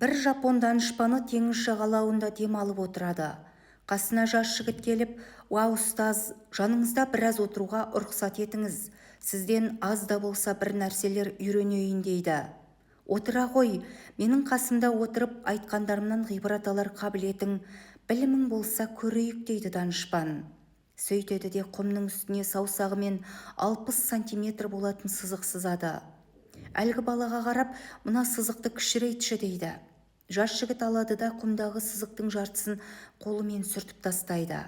Бір жапон данышпаны теңіз жағалауында демалып отырады. Қасына жас жігіт келіп, «Уа, ұстаз, жаныңызда біраз отыруға рұқсат етіңіз. Сізден аз да болса бір нәрселер үйренейін» дейді. «Отыра ғой, менің қасымда отырып айтқандарымнан ғибрат алар қабілетің, білімің болса көрейік» дейді данышпан. Сөйтеді де құмның үстіне саусағымен 60 сантиметр болатын сызық сызады. Әлгі балаға қарап, «Мына сызықты кішірейтші» дейді. Жас жігіт алады да құмдағы сызықтың жартысын қолымен сүртіп тастайды.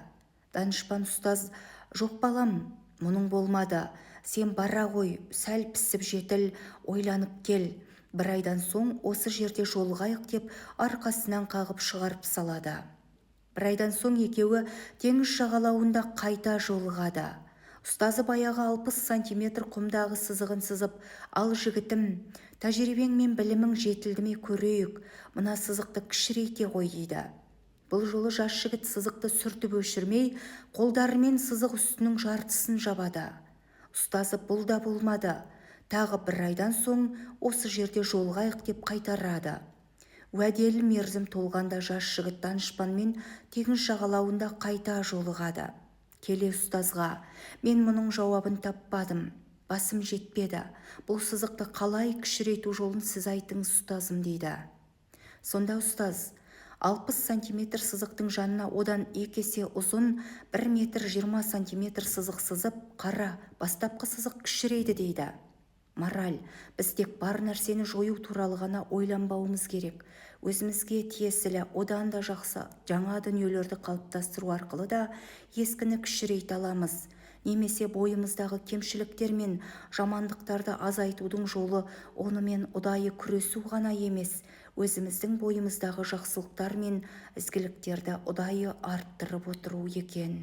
Данышпан ұстаз, «Жоқ балам, мұның болмады. Сен бара ғой, сәл пісіп жетіл, ойланып кел. Бір айдан соң осы жерде жолығайық» деп арқасынан қағып шығарып салады. Бір айдан соң екеуі теңіз жағалауында қайта жолығады. Ұстазы баяғы 60 сантиметр құмдағы сызығын сызып, «Ал жігітім, тәжірибең мен білімің жетілді ме көрейік, мына сызықты кішірейте ғой» дейді. Бұл жолы жас жігіт сызықты сүртіп өшірмей, қолдарымен сызық үстінің жартысын жабады. Ұстазы «Бұл да болмады. Тағы бір айдан соң осы жерде жолығайық» деп қайтарады. Уәделі мерзім толғанда жас жігіт данышпанмен теңіз жағалауында қайта жолығады. Келе ұстазға, «Мен мұның жауабын таппадым. Басым жетпеді. Бұл сызықты қалай кішірейту жолын сіз айтыңыз ұстазым» дейді. Сонда ұстаз, 60 сантиметр сызықтың жанына одан 2 есе ұзын 1 метр 20 сантиметр сызық сызып, «Қара, бастапқы сызық кішірейді» дейді. Мораль, біз тек бар нәрсені жою туралы ғана ойланбауымыз керек. Өзімізге тиесілі одан да жақсы жаңа дүниелерді қалыптастыру арқылы да ескіні кішірейте аламыз. Немесе бойымыздағы кемшіліктер мен жамандықтарды азайтудың жолы онымен ұдайы күресу ғана емес, өзіміздің бойымыздағы жақсылықтар мен ізгіліктерді ұдайы арттырып отыру екен.